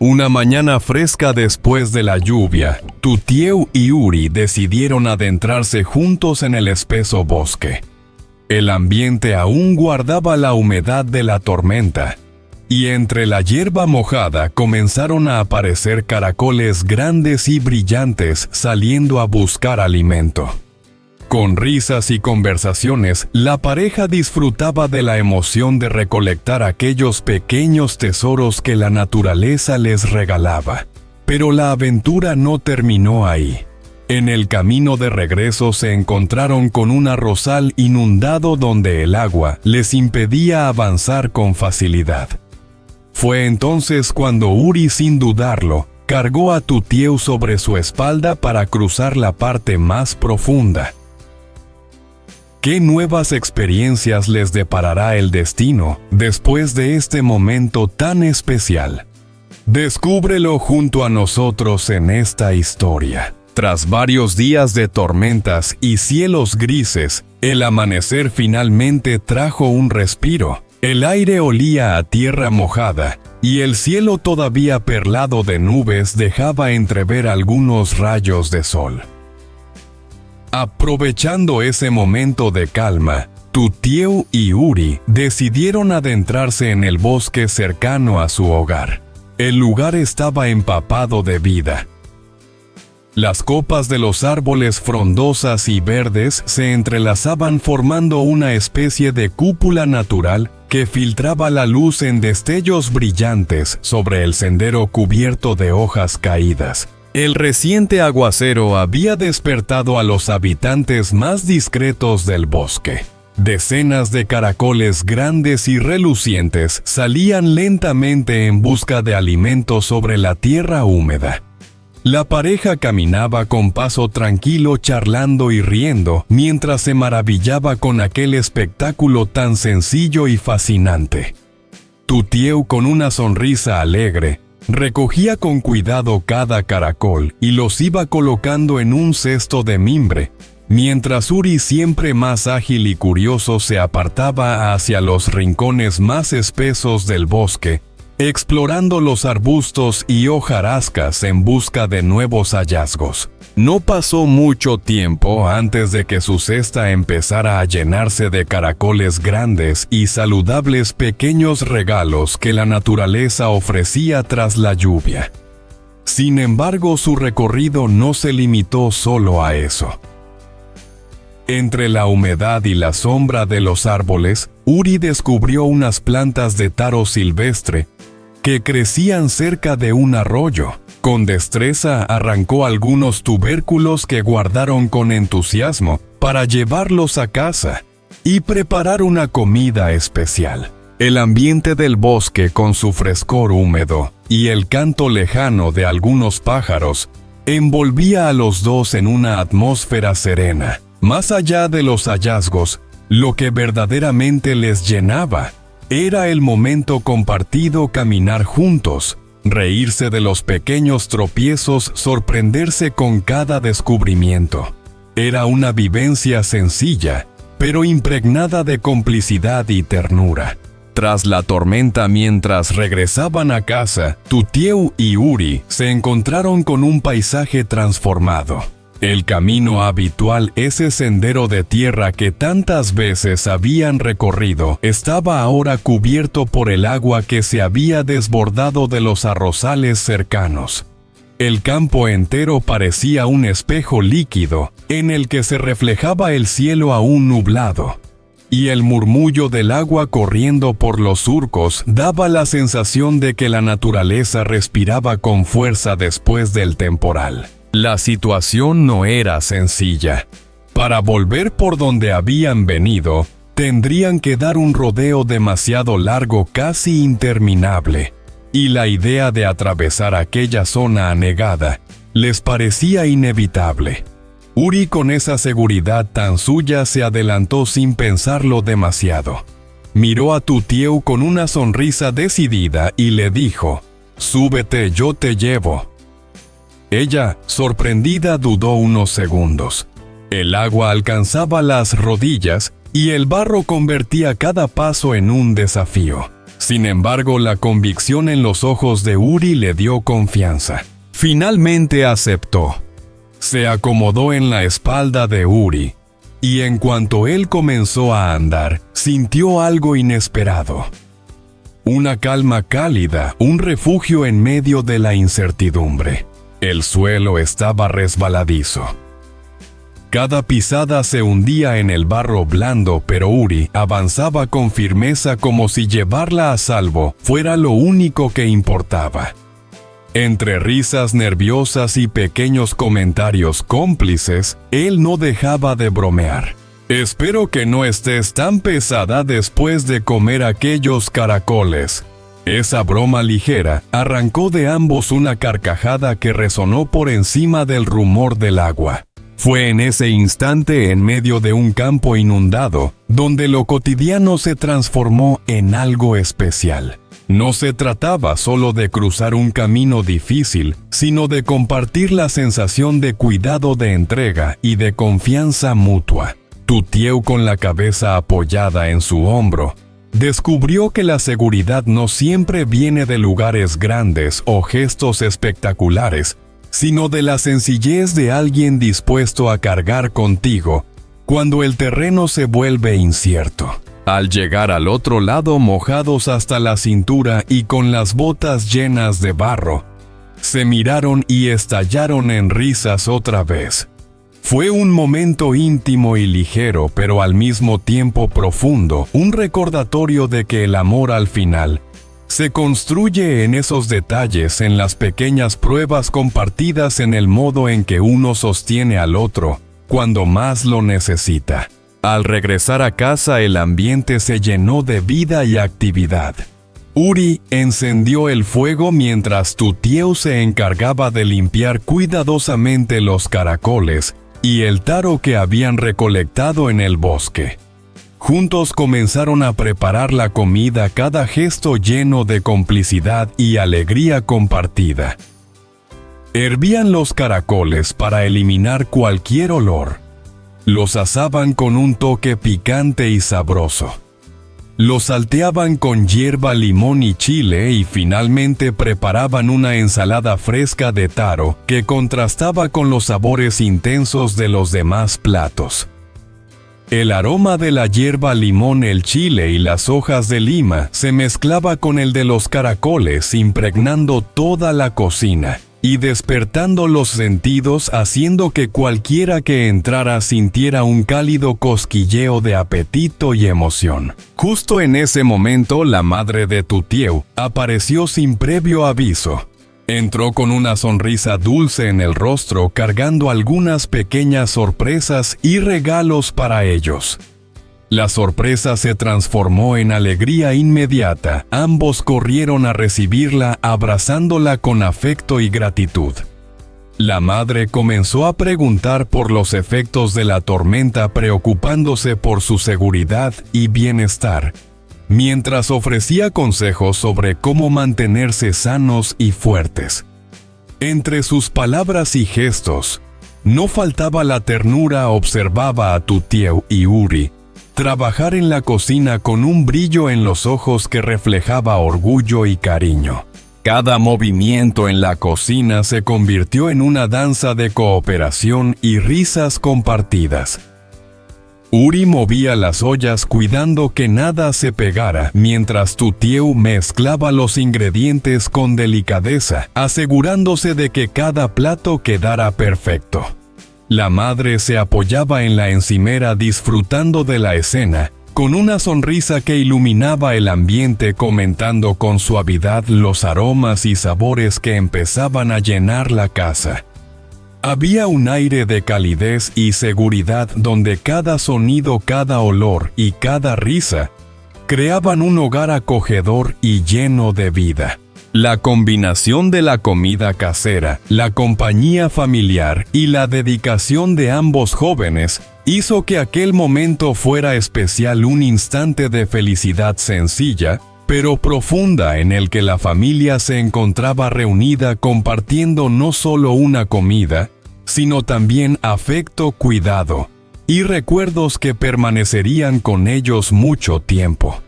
Una mañana fresca después de la lluvia, Tutieu y Uri decidieron adentrarse juntos en el espeso bosque. El ambiente aún guardaba la humedad de la tormenta, y entre la hierba mojada comenzaron a aparecer caracoles grandes y brillantes saliendo a buscar alimento. Con risas y conversaciones, la pareja disfrutaba de la emoción de recolectar aquellos pequeños tesoros que la naturaleza les regalaba. Pero la aventura no terminó ahí. En el camino de regreso se encontraron con un arrozal inundado donde el agua les impedía avanzar con facilidad. Fue entonces cuando Uri, sin dudarlo, cargó a Tutieu sobre su espalda para cruzar la parte más profunda. ¿Qué nuevas experiencias les deparará el destino después de este momento tan especial? Descúbrelo junto a nosotros en esta historia. Tras varios días de tormentas y cielos grises, el amanecer finalmente trajo un respiro. El aire olía a tierra mojada, y el cielo todavía perlado de nubes dejaba entrever algunos rayos de sol. Aprovechando ese momento de calma, Tutieu y Uri decidieron adentrarse en el bosque cercano a su hogar. El lugar estaba empapado de vida. Las copas de los árboles frondosas y verdes se entrelazaban formando una especie de cúpula natural que filtraba la luz en destellos brillantes sobre el sendero cubierto de hojas caídas. El reciente aguacero había despertado a los habitantes más discretos del bosque. Decenas de caracoles grandes y relucientes salían lentamente en busca de alimento sobre la tierra húmeda. La pareja caminaba con paso tranquilo, charlando y riendo, mientras se maravillaba con aquel espectáculo tan sencillo y fascinante. Tutieu, con una sonrisa alegre, recogía con cuidado cada caracol y los iba colocando en un cesto de mimbre, mientras Uri, siempre más ágil y curioso, se apartaba hacia los rincones más espesos del bosque, explorando los arbustos y hojarascas en busca de nuevos hallazgos. No pasó mucho tiempo antes de que su cesta empezara a llenarse de caracoles grandes y saludables, pequeños regalos que la naturaleza ofrecía tras la lluvia. Sin embargo, su recorrido no se limitó solo a eso. Entre la humedad y la sombra de los árboles, Uri descubrió unas plantas de taro silvestre que crecían cerca de un arroyo. Con destreza arrancó algunos tubérculos que guardaron con entusiasmo para llevarlos a casa y preparar una comida especial. El ambiente del bosque, con su frescor húmedo y el canto lejano de algunos pájaros, envolvía a los dos en una atmósfera serena. Más allá de los hallazgos, lo que verdaderamente les llenaba era el momento compartido, caminar juntos, reírse de los pequeños tropiezos, sorprenderse con cada descubrimiento. Era una vivencia sencilla, pero impregnada de complicidad y ternura. Tras la tormenta, mientras regresaban a casa, Tutieu y Uri se encontraron con un paisaje transformado. El camino habitual, ese sendero de tierra que tantas veces habían recorrido, estaba ahora cubierto por el agua que se había desbordado de los arrozales cercanos. El campo entero parecía un espejo líquido, en el que se reflejaba el cielo aún nublado, y el murmullo del agua corriendo por los surcos daba la sensación de que la naturaleza respiraba con fuerza después del temporal. La situación no era sencilla. Para volver por donde habían venido, tendrían que dar un rodeo demasiado largo, casi interminable, y la idea de atravesar aquella zona anegada les parecía inevitable. Uri, con esa seguridad tan suya, se adelantó sin pensarlo demasiado. Miró a Tutieu con una sonrisa decidida y le dijo: «Súbete, yo te llevo». Ella, sorprendida, dudó unos segundos. El agua alcanzaba las rodillas y el barro convertía cada paso en un desafío. Sin embargo, la convicción en los ojos de Uri le dio confianza. Finalmente aceptó. Se acomodó en la espalda de Uri, y en cuanto él comenzó a andar, sintió algo inesperado. Una calma cálida, un refugio en medio de la incertidumbre. El suelo estaba resbaladizo. Cada pisada se hundía en el barro blando, pero Uri avanzaba con firmeza como si llevarla a salvo fuera lo único que importaba. Entre risas nerviosas y pequeños comentarios cómplices, él no dejaba de bromear. «Espero que no estés tan pesada después de comer aquellos caracoles». Esa broma ligera arrancó de ambos una carcajada que resonó por encima del rumor del agua. Fue en ese instante, en medio de un campo inundado, donde lo cotidiano se transformó en algo especial. No se trataba solo de cruzar un camino difícil, sino de compartir la sensación de cuidado, de entrega y de confianza mutua. Tutieu, con la cabeza apoyada en su hombro, descubrió que la seguridad no siempre viene de lugares grandes o gestos espectaculares, sino de la sencillez de alguien dispuesto a cargar contigo cuando el terreno se vuelve incierto. Al llegar al otro lado, mojados hasta la cintura y con las botas llenas de barro, se miraron y estallaron en risas otra vez. Fue un momento íntimo y ligero, pero al mismo tiempo profundo, un recordatorio de que el amor al final se construye en esos detalles, en las pequeñas pruebas compartidas, en el modo en que uno sostiene al otro cuando más lo necesita. Al regresar a casa, el ambiente se llenó de vida y actividad. Uri encendió el fuego mientras Tutieu se encargaba de limpiar cuidadosamente los caracoles y el taro que habían recolectado en el bosque. Juntos comenzaron a preparar la comida, cada gesto lleno de complicidad y alegría compartida. Hervían los caracoles para eliminar cualquier olor. Los asaban con un toque picante y sabroso. Los salteaban con hierba, limón y chile, y finalmente preparaban una ensalada fresca de taro que contrastaba con los sabores intensos de los demás platos. El aroma de la hierba, limón, el chile y las hojas de lima se mezclaba con el de los caracoles, impregnando toda la cocina y despertando los sentidos, haciendo que cualquiera que entrara sintiera un cálido cosquilleo de apetito y emoción. Justo en ese momento, la madre de Tutieu apareció sin previo aviso. Entró con una sonrisa dulce en el rostro, cargando algunas pequeñas sorpresas y regalos para ellos. La sorpresa se transformó en alegría inmediata. Ambos corrieron a recibirla, abrazándola con afecto y gratitud. La madre comenzó a preguntar por los efectos de la tormenta, preocupándose por su seguridad y bienestar, mientras ofrecía consejos sobre cómo mantenerse sanos y fuertes. Entre sus palabras y gestos, no faltaba la ternura. Observaba a Tutieu y Uri trabajar en la cocina con un brillo en los ojos que reflejaba orgullo y cariño. Cada movimiento en la cocina se convirtió en una danza de cooperación y risas compartidas. Uri movía las ollas cuidando que nada se pegara, mientras Tutieu mezclaba los ingredientes con delicadeza, asegurándose de que cada plato quedara perfecto. La madre se apoyaba en la encimera disfrutando de la escena, con una sonrisa que iluminaba el ambiente, comentando con suavidad los aromas y sabores que empezaban a llenar la casa. Había un aire de calidez y seguridad donde cada sonido, cada olor y cada risa creaban un hogar acogedor y lleno de vida. La combinación de la comida casera, la compañía familiar y la dedicación de ambos jóvenes hizo que aquel momento fuera especial, un instante de felicidad sencilla, pero profunda, en el que la familia se encontraba reunida compartiendo no solo una comida, sino también afecto, cuidado y recuerdos que permanecerían con ellos mucho tiempo.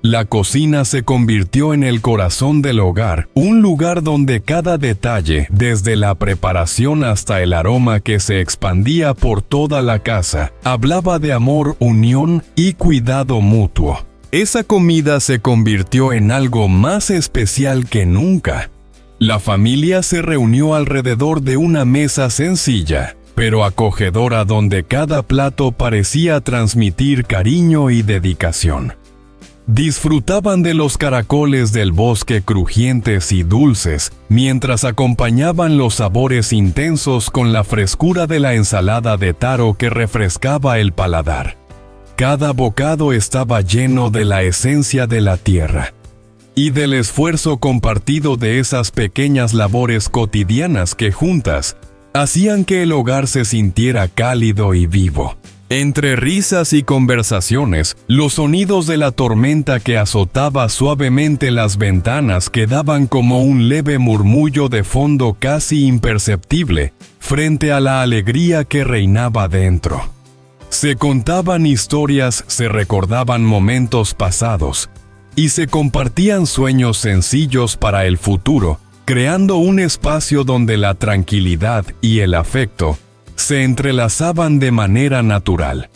La cocina se convirtió en el corazón del hogar, un lugar donde cada detalle, desde la preparación hasta el aroma que se expandía por toda la casa, hablaba de amor, unión y cuidado mutuo. Esa comida se convirtió en algo más especial que nunca. La familia se reunió alrededor de una mesa sencilla, pero acogedora, donde cada plato parecía transmitir cariño y dedicación. Disfrutaban de los caracoles del bosque crujientes y dulces, mientras acompañaban los sabores intensos con la frescura de la ensalada de taro que refrescaba el paladar. Cada bocado estaba lleno de la esencia de la tierra y del esfuerzo compartido de esas pequeñas labores cotidianas que juntas hacían que el hogar se sintiera cálido y vivo. Entre risas y conversaciones, los sonidos de la tormenta que azotaba suavemente las ventanas quedaban como un leve murmullo de fondo casi imperceptible frente a la alegría que reinaba dentro. Se contaban historias, se recordaban momentos pasados y se compartían sueños sencillos para el futuro, creando un espacio donde la tranquilidad y el afecto se entrelazaban de manera natural.